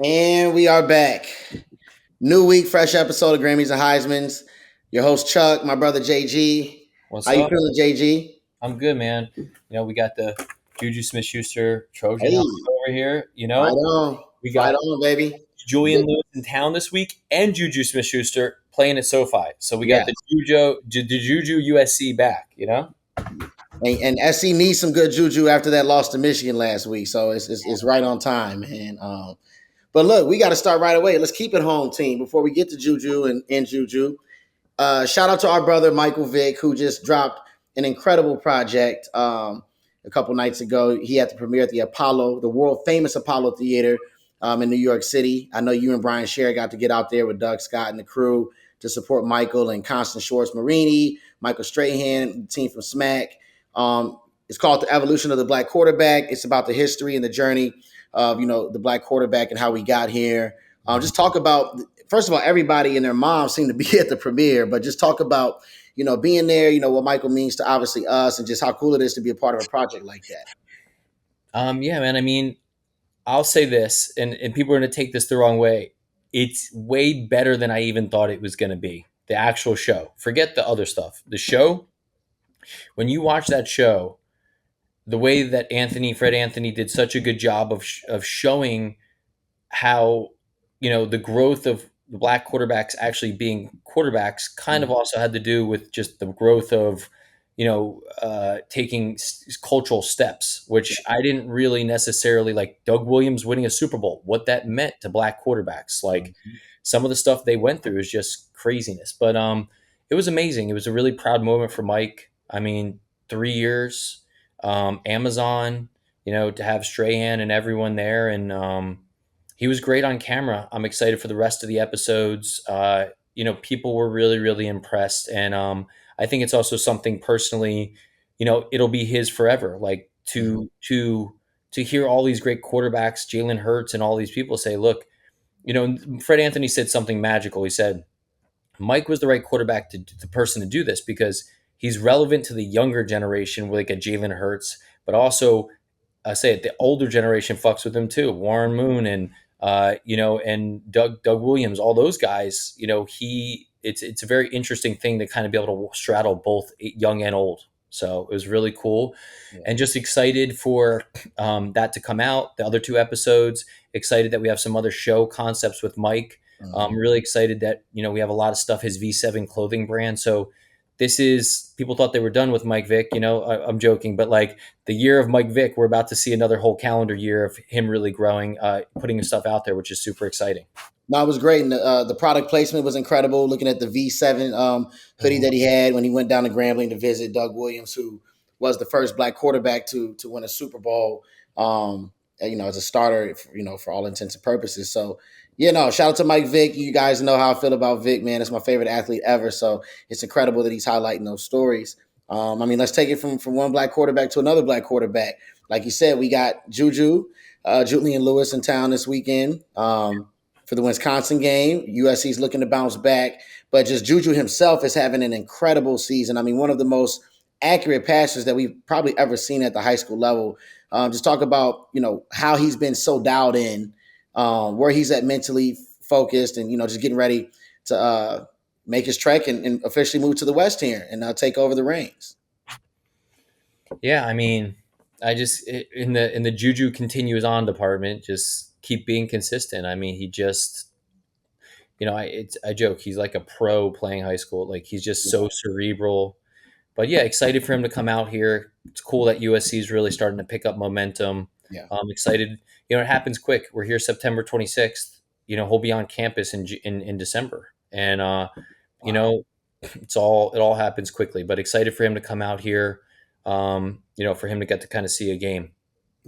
And we are back. New week, fresh episode of Grammys and Heisman's. Your host Chuck, my brother JG. How What's you up? feeling, JG? I'm good, man. We got the Juju Smith-Schuster Trojan Hey, helmet over here. right on, We right got on, baby. Julian Lewis in town this week, and Juju Smith-Schuster playing at SoFi. So we got Yeah, the Juju USC back. and SC needs some good juju after that loss to Michigan last week, so it's right on time, man. But look, we got to start right away. Let's keep it home team before we get to Juju and Juju. Shout out to our brother Michael Vick, who just dropped an incredible project a couple nights ago. He had the premiere at the Apollo, the world famous Apollo Theater in New York City. I know you and Brian Sher got to get out there with Doug Scott and the crew to support Michael and Constance Schwartz Marini, Michael Strahan, the team from Smack. It's called The Evolution of the Black Quarterback. It's about the history and the journey of the black quarterback and how we got here. Just talk about, first of all, everybody and their moms seem to be at the premiere, but just talk about being there, what Michael means to obviously us, and just how cool it is to be a part of a project like that. Yeah, man. I mean, I'll say this, and people are going to take this the wrong way. It's way better than I even thought it was going to be. The actual show. Forget the other stuff. The show. When you watch that show, the way that Fred Anthony did such a good job of showing how the growth of the black quarterbacks actually being quarterbacks kind of Mhm. also had to do with just the growth of taking cultural steps, which I didn't really necessarily like. Doug Williams winning a Super Bowl, what that meant to black quarterbacks, like Mhm. some of the stuff they went through is just craziness. But it was amazing. It was a really proud moment for Mike. I mean, 3 years, Amazon, to have Strahan and everyone there, and he was great on camera. I'm excited for the rest of the episodes. People were really, really impressed, and I think it's also something personally. It'll be his forever. Like Mhm. to hear all these great quarterbacks, Jalen Hurts, and all these people say, "Look, Fred Anthony said something magical. He said Mike was the right quarterback the person to do this because he's relevant to the younger generation, like a Jalen Hurts, but also I say it, the older generation fucks with him too. Warren Moon and and Doug Williams, all those guys. It's a very interesting thing to kind of be able to straddle both young and old. So it was really cool, Yeah. and just excited for that to come out. The other two episodes, excited that we have some other show concepts with Mike. Mhm. Really excited that we have a lot of stuff. His V7 clothing brand. So this is people thought they were done with Mike Vick. I'm joking, but like the year of Mike Vick, we're about to see another whole calendar year of him really growing, putting his stuff out there, which is super exciting. No, it was great, and the product placement was incredible. Looking at the V7 hoodie Mhm. that he had when he went down to Grambling to visit Doug Williams, who was the first black quarterback to win a Super Bowl. As a starter, for all intents and purposes. So, shout out to Mike Vick. You guys know how I feel about Vick, man. It's my favorite athlete ever. So it's incredible that he's highlighting those stories. Let's take it from one black quarterback to another black quarterback. Like you said, we got Julian Lewis in town this weekend. For the Wisconsin game. USC is looking to bounce back, but just Juju himself is having an incredible season. I mean, one of the most accurate passers that we've probably ever seen at the high school level. Just talk about how he's been so dialed in, where he's at mentally focused, and just getting ready to make his trek and officially move to the West here and take over the reins. Yeah, I mean, in the Juju continues on department, just keep being consistent. I mean, he just I joke he's like a pro playing high school. Like he's just Yeah, so cerebral. But yeah, excited for him to come out here. It's cool that USC is really starting to pick up momentum. yeah. I'm excited. It happens quick. We're here September 26th. He'll be on campus in December, and you Wow. know, it all happens quickly. But excited for him to come out here. For him to get to kind of see a game.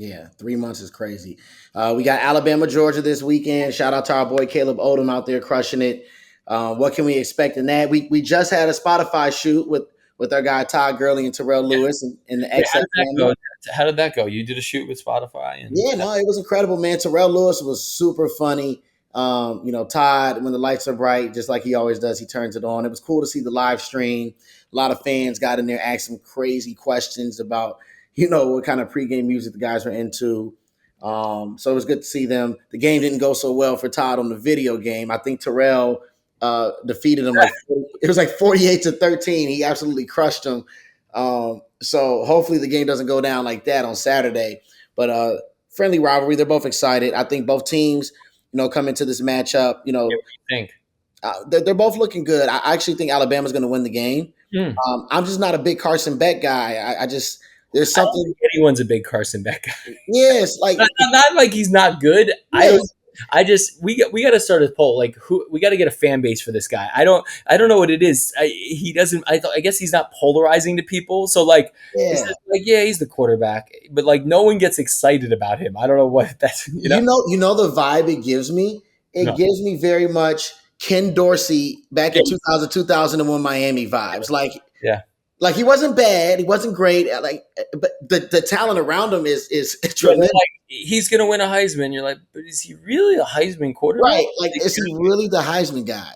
Yeah, 3 months is crazy. We got Alabama, Georgia this weekend. Shout out to our boy Caleb Odom out there crushing it. What can we expect in that? We just had a Spotify shoot with our guy Todd Gurley and Terrell Yeah. Lewis and the Wait, how XF did that family. go? How did that go? You did a shoot with Spotify, and Yeah, no, it was incredible, man. Terrell Lewis was super funny. Todd, when the lights are bright, just like he always does, he turns it on. It was cool to see the live stream. A lot of fans got in there, asked some crazy questions about, what kind of pregame music the guys were into. So it was good to see them. The game didn't go so well for Todd on the video game. I think Terrell defeated him it was like 48-13. He absolutely crushed him. So hopefully the game doesn't go down like that on Saturday. But friendly rivalry. They're both excited. I think both teams, come into this matchup. Yeah, what do you think? They're both looking good. I actually think Alabama's going to win the game. Hmm. I'm just not a big Carson Beck guy. I just there's I don't something. think anyone's a big Carson Beck guy. Yes, like Not like he's not good. I don't. yes, I just we got to start a poll. Like who we got to get a fan base for this guy. I don't know what it is. He doesn't. I guess he's not polarizing to people. So like it's yeah. just like yeah, he's the quarterback, but like no one gets excited about him. I don't know what that's The vibe it gives me. It No. gives me very much Ken Dorsey back in Yeah. 2001 Miami vibes. Yeah. Like he wasn't bad, he wasn't great. But the talent around him is Yeah, they're tremendous. like, he's gonna win a Heisman. You're like, but is he really a Heisman quarterback? Right. Like, is he really the Heisman guy?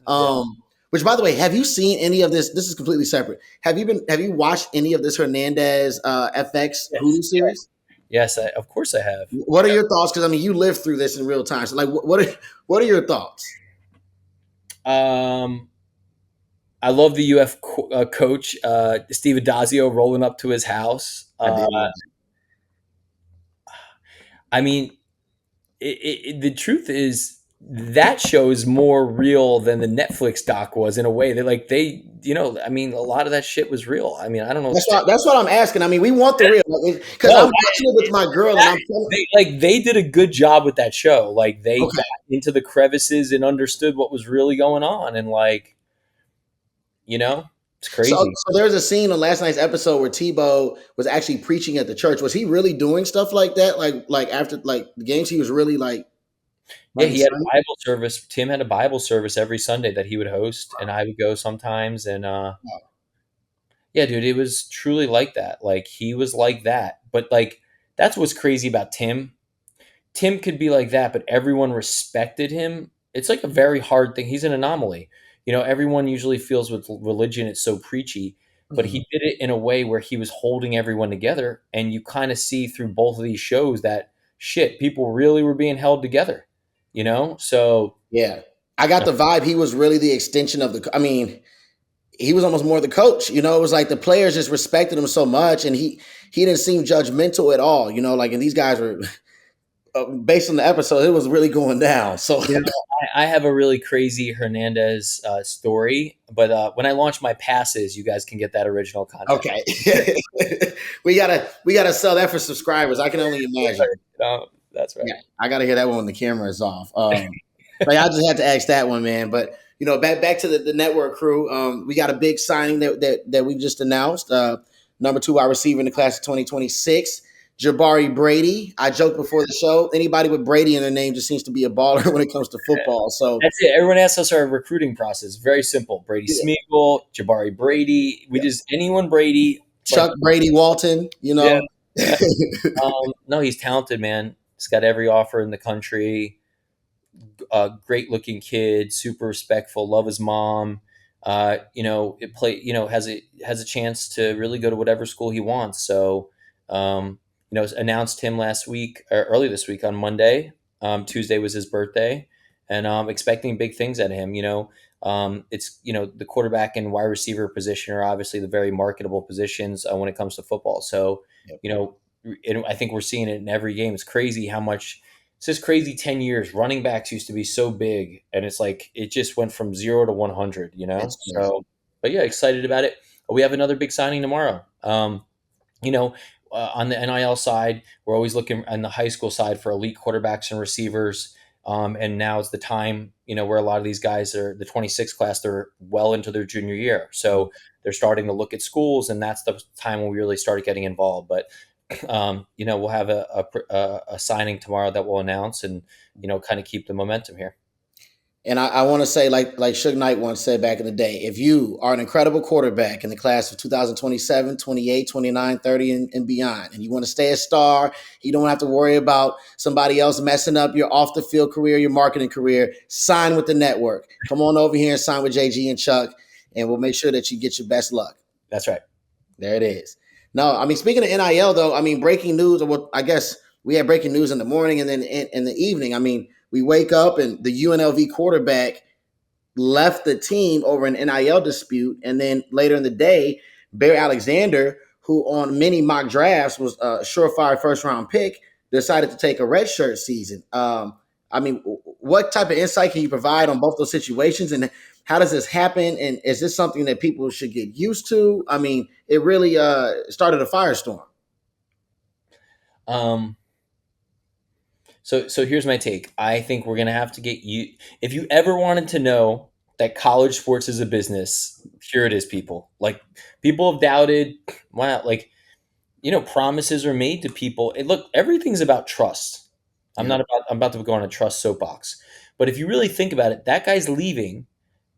Yeah. Which, by the way, have you seen any of this? This is completely separate. Have you watched any of this Hernandez FX Hulu Yes. series? Yes. Of course I have. What are your thoughts? Because I mean, you lived through this in real time. So, like, what are your thoughts? Um, I love the UF coach, Steve Adazio, rolling up to his house. I did love I mean, the truth is that show is more real than the Netflix doc was in a way. I mean, a lot of that shit was real. I mean, I don't know what to say. That's what I'm asking. I mean, we want the real because I'm No, watching it with my girl, and I'm telling. they did a good job with that show. Like they Okay. got into the crevices and understood what was really going on, and it's So, crazy. so there's a scene on last night's episode where Tebow was actually preaching at the church. Was he really doing stuff like that? Like after the games, he was really Yeah, the he had a sermon? Bible service. Tim had a Bible service every Sunday that he would host, and I would go sometimes. And yeah, dude, it was truly like that. Like he was like that. But like that's what's crazy about Tim. Tim could be like that, but everyone respected him. It's like a very hard thing. He's an anomaly. Everyone usually feels with religion it's so preachy, but he Mhm. did it in a way where he was holding everyone together. And you kind of see through both of these shows that shit, people really were being held together. So Yeah, I got the vibe he was really the extension of the. I mean, he was almost more the coach. It was like the players just respected him so much, and he didn't seem judgmental at all. And these guys were based on the episode, it was really going down. So I have a really crazy Hernandez story, but when I launch my passes, you guys can get that original content. okay, we gotta sell that for subscribers. I can only imagine. That's right. Yeah, I gotta hear that one when the camera is off. Like I just had to ask that one, man. But back to the network crew. We got a big signing that we just announced. Number 2 wide receiver in the class of 2026, Jabari Brady. I joked before the show. Anybody with Brady in their name just seems to be a baller when it comes to football. So That's it. Everyone asks us our recruiting process. Very simple. Brady yeah, Smeagol, Jabari Brady. We yeah. just anyone Brady. Like, Chuck Brady, Walton. yeah. No, he's talented, man. He's got every offer in the country. Great looking kid, super respectful, love his mom. Has a chance to really go to whatever school he wants. So, announced him last week or early this week on Monday. Tuesday was his birthday, and expecting big things out of him. It's the quarterback and wide receiver position are obviously the very marketable positions when it comes to football. So, Yep. I think we're seeing it in every game. It's crazy how much it's just crazy 10 years. Running backs used to be so big, and it's like it just went from 0 to 100, It's crazy. So, but yeah, excited about it. We have another big signing tomorrow. You know, on the NIL side, we're always looking on the high school side for elite quarterbacks and receivers. And now is the time, where a lot of these guys are the 26 class, they're well into their junior year. So they're starting to look at schools, and that's the time when we really started getting involved. But we'll have a signing tomorrow that we'll announce and, kind of keep the momentum here. And I want to say, like Suge Knight once said back in the day, if you are an incredible quarterback in the class of 2027, 28, 29, 30, and beyond, and you want to stay a star, you don't have to worry about somebody else messing up your off the field career, your marketing career, sign with the network. Come on over here and sign with JG and Chuck, and we'll make sure that you get your best luck. That's right. There it is. No, I mean, speaking of NIL, though, I mean, breaking news, or what I guess we had breaking news in the morning and then in the evening. I mean, we wake up and the UNLV quarterback left the team over an NIL dispute. And then later in the day, Barry Alexander, who on many mock drafts was a surefire first round pick, decided to take a redshirt season. I mean, what type of insight can you provide on both those situations, and how does this happen? And is this something that people should get used to? I mean, it really started a firestorm. Um, so here's my take. I think we're gonna have to get you. If you ever wanted to know that college sports is a business, here it is, people. Like people have doubted. Wow, like promises are made to people. Look, everything's about trust. Yeah, I'm about to go on a trust soapbox. But if you really think about it, that guy's leaving.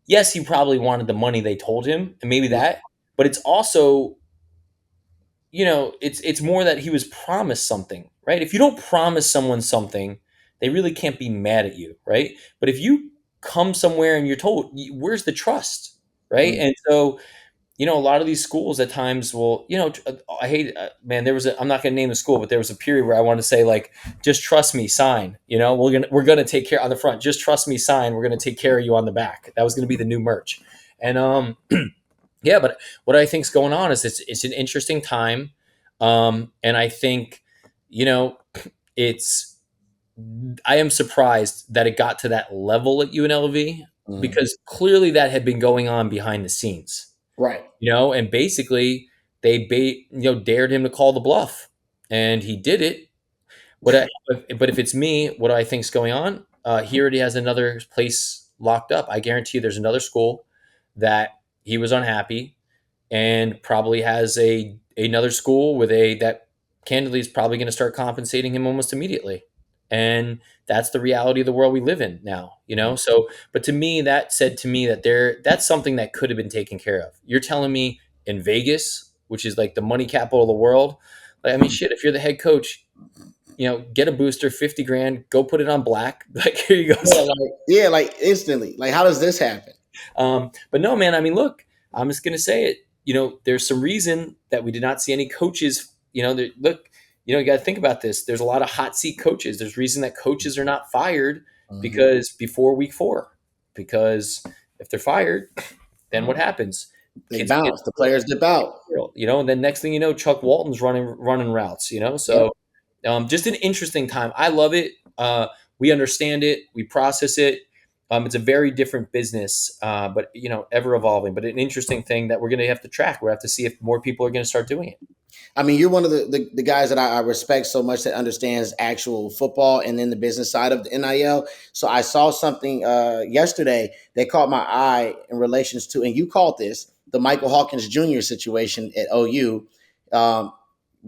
Yes, he probably wanted the money they told him, and maybe yeah, that. But it's also, it's more that he was promised something, right? If you don't promise someone something, they really can't be mad at you, right? But if you come somewhere and you're told, where's the trust, right? mm, And so a lot of these schools at times will, I hate, man, I'm not going to name the school, but there was a period where I wanted to say, like, just trust me, sign, we're going to take care on the front. Just trust me, sign. We're going to take care of you on the back. That was going to be the new merch. And, yeah, but what I think's going on is it's an interesting time. And I think, you know, it's, I am surprised that it got to that level at UNLV mm. because clearly that had been going on behind the scenes, Right. and basically dared him to call the bluff, and he did it. But if it's me, what I think's going on? He already has another place locked up. I guarantee you, there's another school that he was unhappy, and probably has another school with a that candidly is probably going to start compensating him almost immediately. And that's the reality of the world we live in now. So, but to me, that said to me that that's something that could have been taken care of. You're telling me in Vegas, which is like the money capital of the world, like, I mean, shit, if you're the head coach, get a booster, 50 grand, go put it on black. Like, here you go. Yeah, like instantly. Like, how does this happen? But no, man, I mean, look, I'm just going to say it. There's some reason that we did not see any coaches. Look, you got to think about this. There's a lot of hot seat coaches. There's reason that coaches are not fired Mhm. because before week 4, because if they're fired, then what happens? They Kids get bounce. The players dip out. and then next thing you know, Chuck Walton's running routes. Yep. So just an interesting time. I love it. We understand it. We process it. It's a very different business, but ever evolving. But an interesting thing that we're going to have to track. We have to see if more people are going to start doing it. I mean, you're one of the guys that I respect so much that understands actual football and then the business side of the NIL. So I saw something yesterday that caught my eye in relations to, and you called this the Michael Hawkins Jr. situation at OU. Um,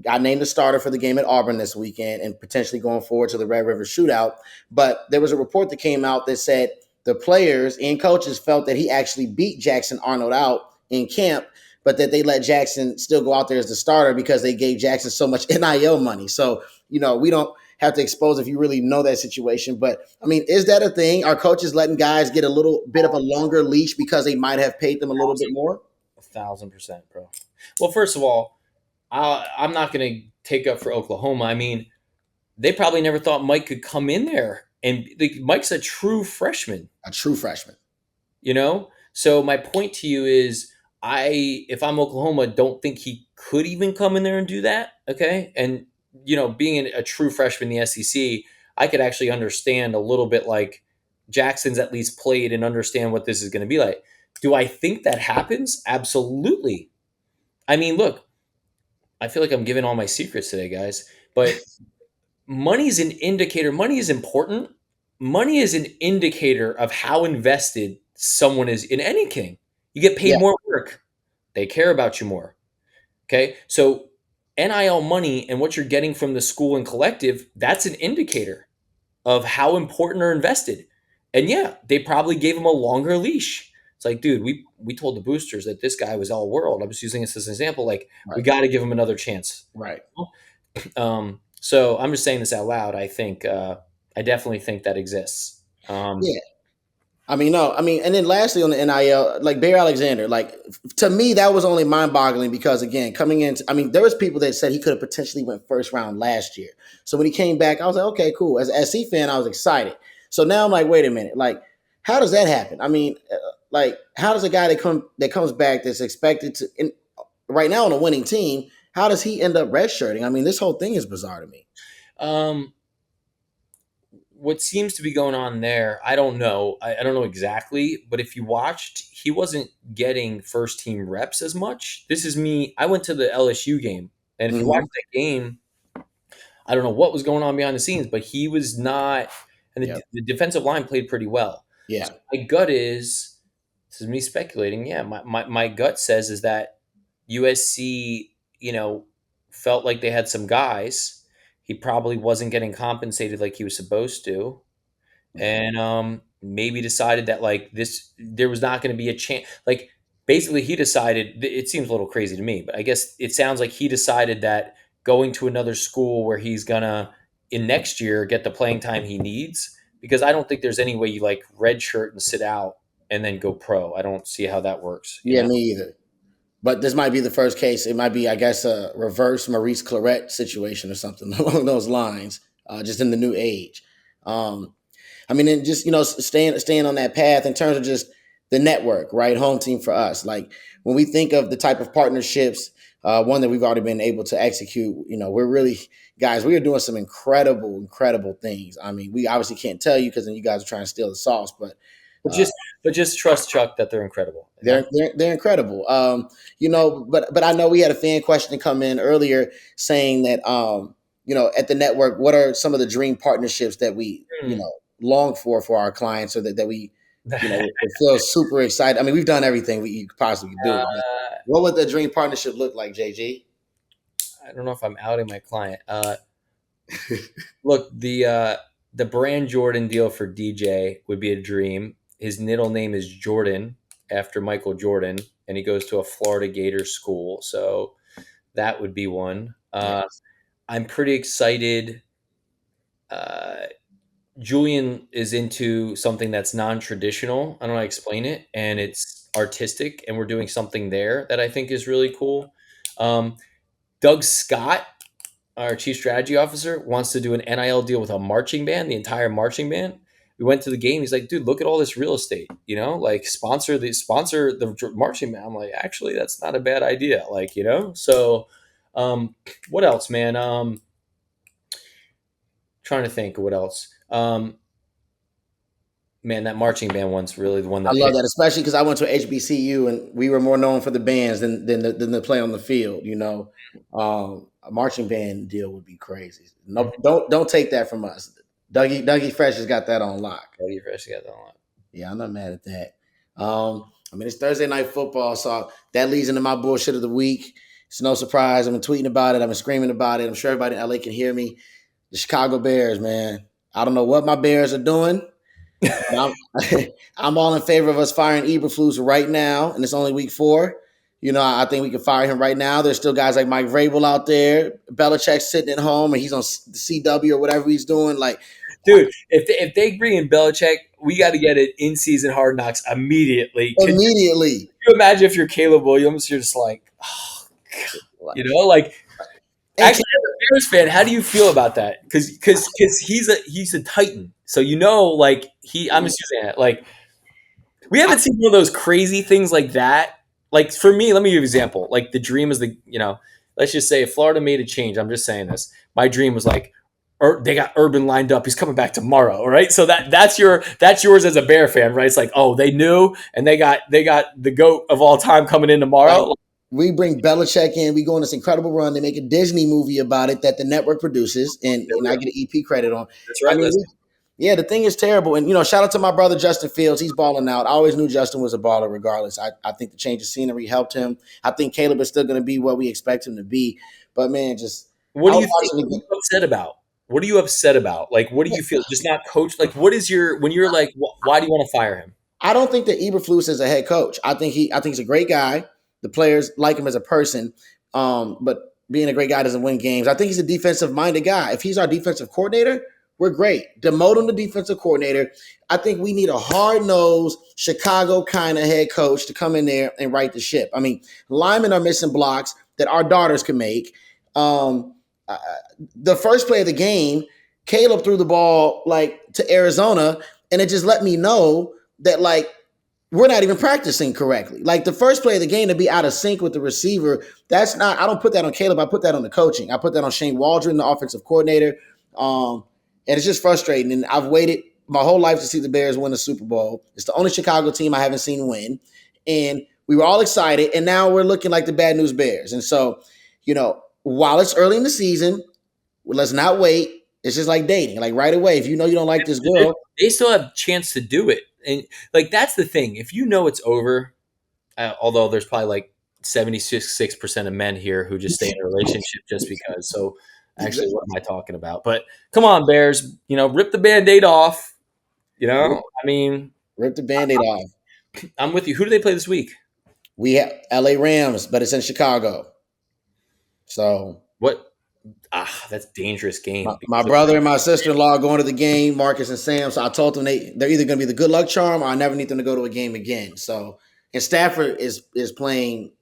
got named the starter for the game at Auburn this weekend and potentially going forward to the Red River Shootout. But there was a report that came out that said the players and coaches felt that he actually beat Jackson Arnold out in camp, but that they let Jackson still go out there as the starter because they gave Jackson so much NIL money. So, we don't have to expose if you really know that situation. But I mean, is that a thing? Are coaches letting guys get a little bit of a longer leash because they might have paid them a little bit more? 1,000%, bro. Well, first of all, I'm not going to take up for Oklahoma. I mean, they probably never thought Mike could come in there, and Mike's a true freshman. A true freshman. So my point to you is, if I'm Oklahoma, don't think he could even come in there and do that. Okay. And, being a true freshman in the SEC, I could actually understand a little bit, like, Jackson's at least played and understand what this is going to be like. Do I think that happens? Absolutely. I mean, look, I feel like I'm giving all my secrets today, guys, but money's an indicator. Money is important. Money is an indicator of how invested someone is in anything. You get paid Yeah, more work, they care about you more. Okay. So NIL money and what you're getting from the school and collective, that's an indicator of how important or invested. And yeah, they probably gave him a longer leash. It's like, dude, we told the boosters that this guy was all world. I'm just using this as an example. Like, we right, got to give him another chance. right. So I'm just saying this out loud. I definitely think that exists. Yeah. I mean, no, I mean, and then lastly on the NIL, like Bear Alexander, like to me that was only mind boggling because again, coming in, I mean, there was people that said he could have potentially went first round last year. So when he came back, I was like, okay, cool. As an SC fan, I was excited. So now I'm like, wait a minute, like how does that happen? I mean, like how does a guy that comes back that's expected to right now on a winning team, how does he end up redshirting? I mean, this whole thing is bizarre to me. Um, what seems to be going on there, I don't know. I don't know exactly, but if you watched, he wasn't getting first team reps as much. This is me. I went to the LSU game, and if you watch Mm-hmm. that game, I don't know what was going on behind the scenes, but he was not, and Yep. the defensive line played pretty well. So Yeah. my gut is, this is me speculating. Yeah, my gut says is that USC, felt like they had some guys. He probably wasn't getting compensated like he was supposed to, Yeah. and maybe decided that like this there was not going to be a chance. Like basically, he decided. It seems a little crazy to me, but I guess it sounds like he decided that going to another school where he's gonna in next year get the playing time he needs. Because I don't think there's any way you like redshirt and sit out and then go pro. I don't see how that works. Yeah, me either. But this might be the first case. It might be, I guess, a reverse Maurice Claret situation or something along those lines, just in the new age. Um, I mean, and just staying on that path in terms of just the network, right? Home team for us. Like when we think of the type of partnerships, one that we've already been able to execute. We're really guys. We are doing some incredible, incredible things. I mean, we obviously can't tell you because then you guys are trying to steal the sauce, but. But Uh, just trust Chuck that they're incredible. Yeah. they're incredible. But I know we had a fan question come in earlier saying that at the network, what are some of the dream partnerships that we Hmm. long for our clients, or that we would feel super excited. I mean, we've done everything you could possibly do, but what would the dream partnership look like, JG? I don't know if I'm outing my client. Look, the brand Jordan deal for DJ would be a dream. His middle name is Jordan after Michael Jordan, and he goes to a Florida Gator school, so that would be one. Yes. I'm pretty excited. Uh, Julian is into something that's non-traditional. I don't know how to explain it, and it's artistic, and we're doing something there that I think is really cool. Um, Doug Scott, our chief strategy officer, wants to do an NIL deal with a marching band, the entire marching band. We went to the game. He's like, dude, look at all this real estate, like sponsor the marching band. I'm like, actually, that's not a bad idea. So what else, man? Trying to think of what else. Man, that marching band one's really the one I that love hit. that, especially because I went to HBCU and we were more known for the bands than the play on the field. A marching band deal would be crazy. No, don't take that from us. Dougie Fresh has got that on lock. Oh, you first got that one. Yeah, I'm not mad at that. I mean, it's Thursday night football, so that leads into my bullshit of the week. It's no surprise. I've been tweeting about it. I've been screaming about it. I'm sure everybody in LA can hear me. The Chicago Bears, man. I don't know what my Bears are doing. I'm, I'm all in favor of us firing Eberflus right now, and it's only week 4. I think we can fire him right now. There's still guys like Mike Vrabel out there. Belichick's sitting at home, and he's on the CW or whatever he's doing. Like Dude, if they bring in Belichick, we got to get it in season Hard Knocks immediately. Could immediately, you imagine if you're Caleb Williams? You're just like, oh, like and actually, as a Bears fan, how do you feel about that? Because he's a Titan, so like I'm just using it like we haven't seen one of those crazy things like that. Like for me, let me give you an example. Like the dream is let's just say if Florida made a change. I'm just saying this. My dream was like, they got Urban lined up. He's coming back tomorrow, right? So that's yours as a Bear fan, right? It's like, oh, they knew, and they got the goat of all time coming in like tomorrow. we bring Belichick in, we go on this incredible run. They make a Disney movie about it that the network produces, and I get an EP credit on. That's I right. mean, yeah, the thing is terrible. And, shout out to my brother, Justin Fields. He's balling out. I always knew Justin was a baller regardless. I think the change of scenery helped him. I think Caleb is still going to be what we expect him to be. But, man, What I do was you think? watching What are the you upset about? What are you upset about? Like, what do you feel? Just not coach. Like, what is when you're like, why do you want to fire him? I don't think that Eberflus is a head coach. I think he's a great guy. The players like him as a person. But being a great guy doesn't win games. I think he's a defensive minded guy. If he's our defensive coordinator, we're great. Demote him to defensive coordinator. I think we need a hard-nosed Chicago kind of head coach to come in there and right the ship. I mean, linemen are missing blocks that our daughters can make. Um, uh, the first play of the game, Caleb threw the ball like to Arizona, and it just let me know that like we're not even practicing correctly. Like the first play of the game to be out of sync with the receiver, that's not, I don't put that on Caleb. I put that on the coaching. I put that on Shane Waldron, the offensive coordinator. And it's just frustrating. And I've waited my whole life to see the Bears win the Super Bowl. It's the only Chicago team I haven't seen win. And we were all excited. And now we're looking like the bad news Bears. And so, while it's early in the season, let's not wait. It's just like dating. Like right away, if you know you don't like this girl, they still have a chance to do it. And like that's the thing. If you know it's over, although there's probably like 76% of men here who just stay in a relationship just because. So actually, what am I talking about? But come on, Bears, rip the Band-Aid off. I mean, rip the Band-Aid off. I'm with you. Who do they play this week? We have LA Rams, but it's in Chicago. So what? That's a dangerous game. My brother and my sister-in-law going to the game, Marcus and Sam. So I told them they're either going to be the good luck charm or I never need them to go to a game again. So, and Stafford is playing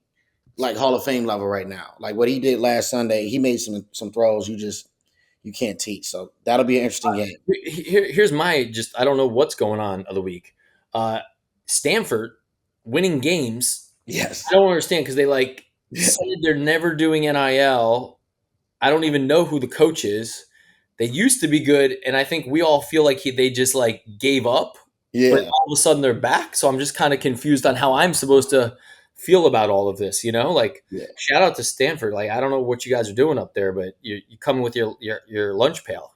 like Hall of Fame level right now. Like what he did last Sunday, he made some throws you can't teach. So that'll be an interesting game. Here's my I don't know what's going on of the week. Stanford winning games. Yes. I don't understand because they said they're never doing NIL. I don't even know who the coach is. They used to be good, and I think we all feel like they just gave up. Yeah. But all of a sudden they're back. So I'm just kind of confused on how I'm supposed to feel about all of this. Shout out to Stanford. I don't know what you guys are doing up there, but you come with your lunch pail.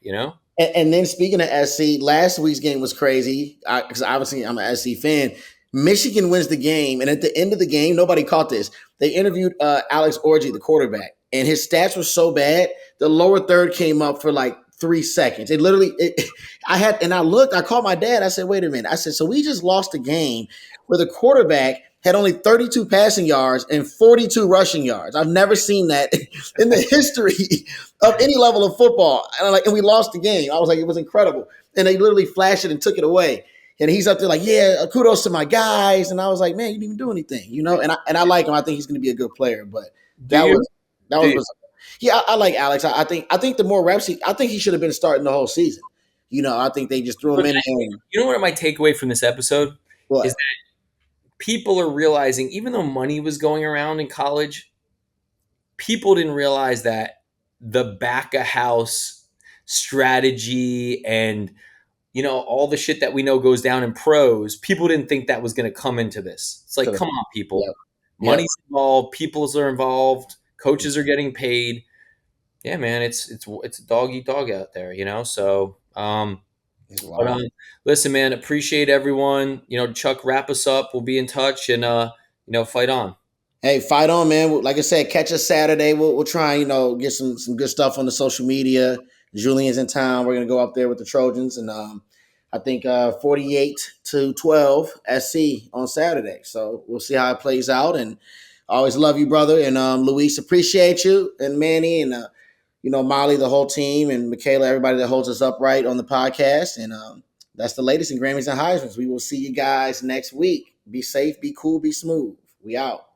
And then speaking of SC, last week's game was crazy because obviously I'm an SC fan. Michigan wins the game, and at the end of the game, nobody caught this. They interviewed Alex Orji, the quarterback, and his stats were so bad, the lower third came up for 3 seconds. It literally, I called my dad. I said, wait a minute. I said, so we just lost a game where the quarterback had only 32 passing yards and 42 rushing yards. I've never seen that in the history of any level of football. And we lost the game. I was like, it was incredible. And they literally flashed it and took it away. And he's up there yeah, kudos to my guys. And I was like, man, you didn't even do anything, And I like him. I think he's going to be a good player. But I like Alex. I think the more reps, I think he should have been starting the whole season. I think they just threw him in. You know what my takeaway from this episode is that people are realizing, even though money was going around in college, people didn't realize that the back of house strategy and all the shit that we know goes down in pros, people didn't think that was going to come into this. It's come on, people. Yep. Money's involved, peoples are involved, coaches are getting paid. Yeah, man, it's a dog eat dog out there, So, listen, man, appreciate everyone. Chuck, wrap us up. We'll be in touch and fight on. Hey, fight on, man. Like I said, catch us Saturday. We'll try and get some good stuff on the social media. Julian's in town. We're gonna go up there with the Trojans, and I think 48-12 SC on Saturday. So we'll see how it plays out. And I always love you, brother. And Luis, appreciate you, and Manny, and Molly, the whole team, and Michaela, everybody that holds us upright on the podcast. And that's the latest in Grammys and Heismans. We will see you guys next week. Be safe, be cool, be smooth. We out.